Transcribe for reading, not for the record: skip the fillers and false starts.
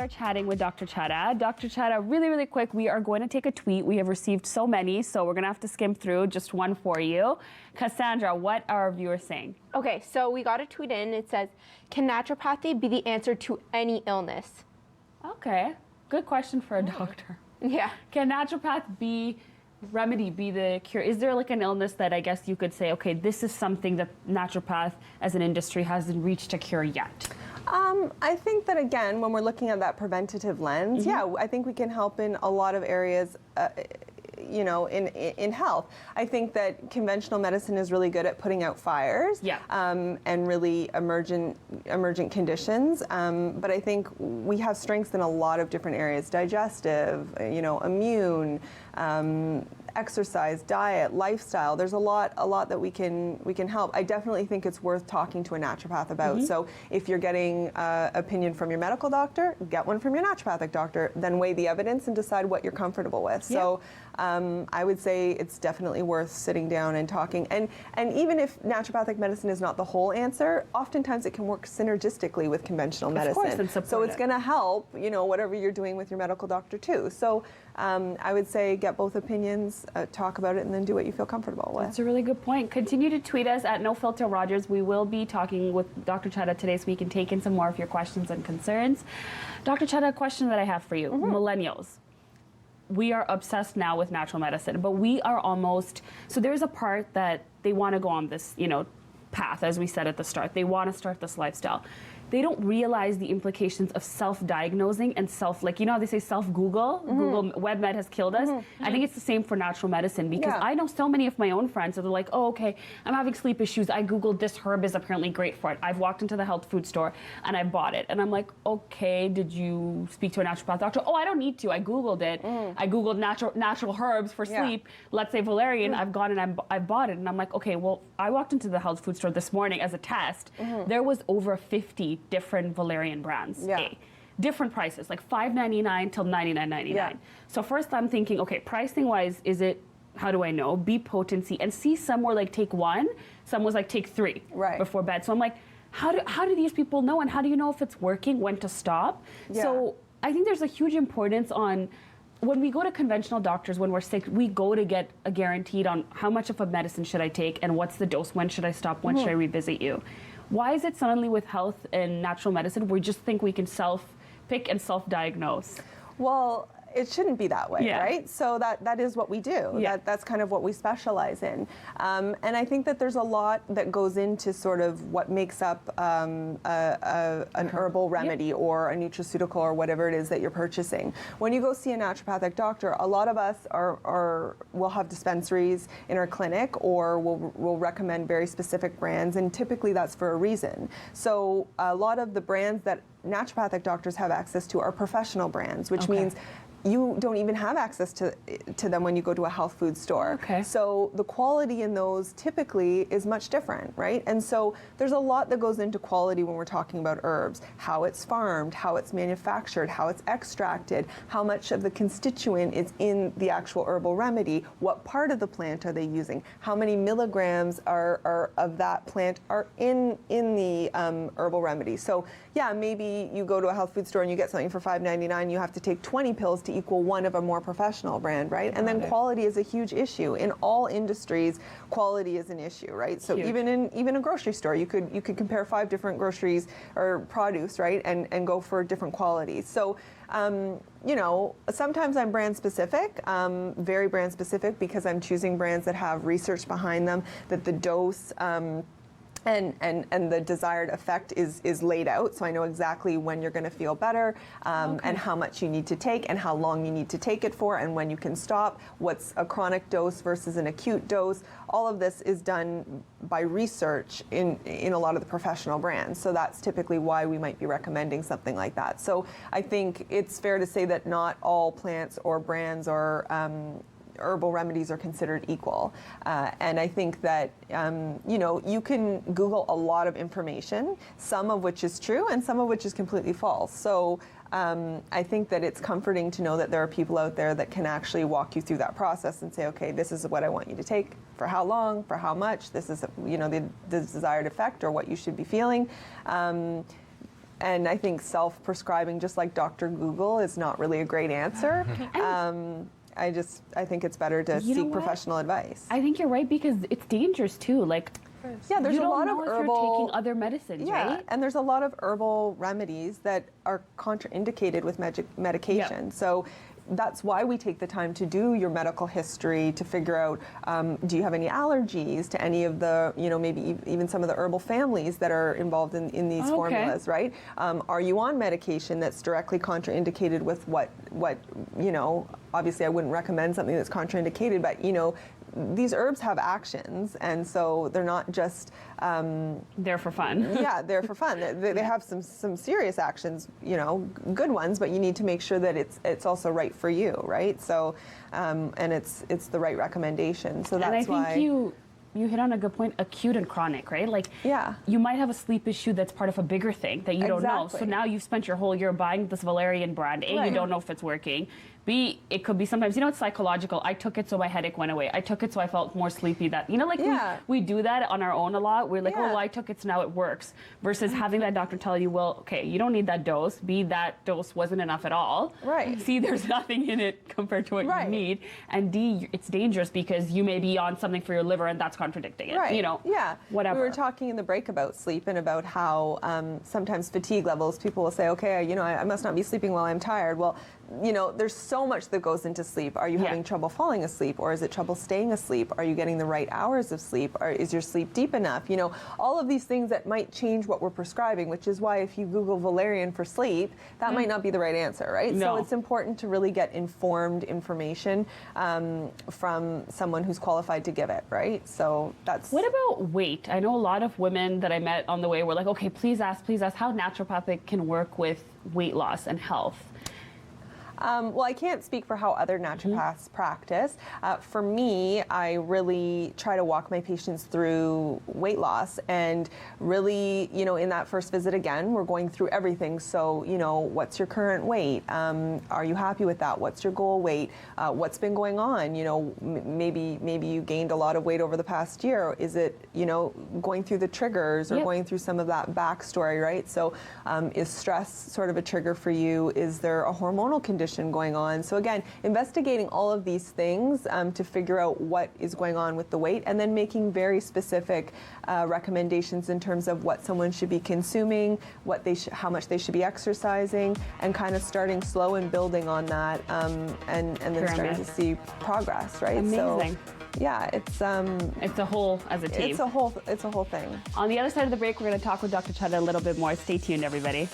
chatting with Dr. Chaddah. Dr. Chaddah, really quick, we are going to take a tweet. We have received so many, so we're going to have to skim through just one for you. Cassandra, what are our viewers saying? Okay, so we got a tweet in. It says, can naturopathy be the answer to any illness? Okay, good question for a doctor. Yeah. Can remedy be the cure? Is there like an illness that I guess you could say, okay, this is something that naturopath as an industry hasn't reached a cure yet? I think that, again, when we're looking at that preventative lens, yeah, I think we can help in a lot of areas, you know, in health. I think that conventional medicine is really good at putting out fires, and really emergent conditions. But I think we have strengths in a lot of different areas: digestive, you know, immune, exercise, diet, lifestyle. There's a lot that we can help. I definitely think it's worth talking to a naturopath about. So if you're getting opinion from your medical doctor, get one from your naturopathic doctor, then weigh the evidence and decide what you're comfortable with. So I would say it's definitely worth sitting down and talking. And even if naturopathic medicine is not the whole answer, oftentimes it can work synergistically with conventional medicine. So it's going to help, you know, whatever you're doing with your medical doctor too. So I would say get both opinions, talk about it, and then do what you feel comfortable with. That's a really good point. Continue to tweet us at NoFilterRogers. We will be talking with Dr. Chaddah today so we can take in some more of your questions and concerns. Dr. Chaddah, a question that I have for you. Millennials. We are obsessed now with natural medicine, but we are almost, so there's a part that they want to go on this, you know, path, as we said at the start. They want to start this lifestyle. They don't realize the implications of self-diagnosing and like, you know how they say self-Google? Google WebMed has killed us. I think it's the same for natural medicine, because I know so many of my own friends that are like, oh, okay, I'm having sleep issues. I Googled this herb is apparently great for it. I've walked into the health food store and I bought it. And I'm like, okay, did you speak to a naturopath doctor? Oh, I don't need to. I Googled it. I Googled natural herbs for sleep. Let's say valerian. I've gone and I've bought it. And I'm like, okay, well, I walked into the health food store this morning as a test. There was over 50 different valerian brands, different prices, like $5.99 till $99.99. So first I'm thinking, okay, pricing wise, how do I know? B, potency, and C, some were like take 1, some was like take 3 before bed. So I'm like, how do these people know, and how do you know if it's working, when to stop? So I think there's a huge importance on when we go to conventional doctors when we're sick, we go to get a guaranteed on how much of a medicine should I take and what's the dose, when should I stop, when should I revisit you. Why is it suddenly with health and natural medicine we just think we can self-pick and self-diagnose? Well, it shouldn't be that way, right? So that is what we do. That's kind of what we specialize in. And I think that there's a lot that goes into sort of what makes up an herbal remedy or a nutraceutical or whatever it is that you're purchasing. When you go see a naturopathic doctor, a lot of us will have dispensaries in our clinic, or we'll recommend very specific brands, and typically that's for a reason. So a lot of the brands that naturopathic doctors have access to are professional brands, which means you don't even have access to them when you go to a health food store. So the quality in those typically is much different, right? And so there's a lot that goes into quality when we're talking about herbs: how it's farmed, how it's manufactured, how it's extracted, how much of the constituent is in the actual herbal remedy, what part of the plant are they using, how many milligrams are of that plant are in the herbal remedy. So yeah, maybe you go to a health food store and you get something for $5.99, you have to take 20 pills to equal one of a more professional brand, right? And then quality is a huge issue. In all industries, quality is an issue, right? So even in a grocery store, you could compare 5 different groceries or produce, right? And go for different qualities. So you know, sometimes I'm brand specific, very brand specific, because I'm choosing brands that have research behind them, that the dose and the desired effect is laid out, so I know exactly when you're going to feel better, and how much you need to take, and how long you need to take it for, and when you can stop, what's a chronic dose versus an acute dose. All of this is done by research in a lot of the professional brands, so that's typically why we might be recommending something like that. So I think it's fair to say that not all plants or brands or herbal remedies are considered equal. And I think that, you know, you can Google a lot of information, some of which is true and some of which is completely false. So I think that it's comforting to know that there are people out there that can actually walk you through that process and say, okay, this is what I want you to take, for how long, for how much, this is, you know, the desired effect or what you should be feeling. And I think self-prescribing, just like Dr. Google, is not really a great answer. I think it's better to seek professional advice. I think you're right, because it's dangerous too. Like, yeah, there's a lot of if herbal. you're taking other medicines, right? And there's a lot of herbal remedies that are contraindicated with medication. Yep. So that's why we take the time to do your medical history to figure out, do you have any allergies to any of the, maybe even some of the herbal families that are involved in these formulas, right? Are you on medication that's directly contraindicated with what, obviously I wouldn't recommend something that's contraindicated, but, these herbs have actions, and so they're not just they're for fun. Yeah, they're for fun. They have some serious actions, good ones, but you need to make sure that it's also right for you, right? So, and it's the right recommendation. So that's why. And I think you hit on a good point, acute and chronic, right? Like, you might have a sleep issue that's part of a bigger thing that you don't know. So now you've spent your whole year buying this valerian brand. A, you don't know if it's working. B, it could be sometimes, it's psychological. I took it so my headache went away. I took it so I felt more sleepy. That, we do that on our own a lot. We're like, oh, well, I took it so now it works. Versus having that doctor tell you, well, okay, you don't need that dose. B, that dose wasn't enough at all. Right. C, there's nothing in it compared to what you need. And D, it's dangerous because you may be on something for your liver and that's contradicting it. Right. Whatever. We were talking in the break about sleep and about how sometimes fatigue levels, people will say, okay, I must not be sleeping while I'm tired. Well, there's so much that goes into sleep. Are you having trouble falling asleep, or is it trouble staying asleep? Are you getting the right hours of sleep? Or is your sleep deep enough? All of these things that might change what we're prescribing, which is why if you Google valerian for sleep, that might not be the right answer, right? No. So it's important to really get informed information from someone who's qualified to give it, right? So that's... What about weight? I know a lot of women that I met on the way were like, okay, please ask how naturopathic can work with weight loss and health. Well, I can't speak for how other naturopaths practice. For me, I really try to walk my patients through weight loss, and really, in that first visit, again, we're going through everything. So, what's your current weight? Are you happy with that? What's your goal weight? What's been going on? Maybe you gained a lot of weight over the past year. Is it, going through the triggers or going through some of that backstory, right? So, is stress sort of a trigger for you? Is there a hormonal condition going on? So again, investigating all of these things to figure out what is going on with the weight, and then making very specific recommendations in terms of what someone should be consuming, how much they should be exercising, and kind of starting slow and building on that, and then starting to see progress, right? Amazing. So, yeah, it's a whole as a team. It's a whole thing. On the other side of the break, we're going to talk with Dr. Chaddah a little bit more. Stay tuned, everybody.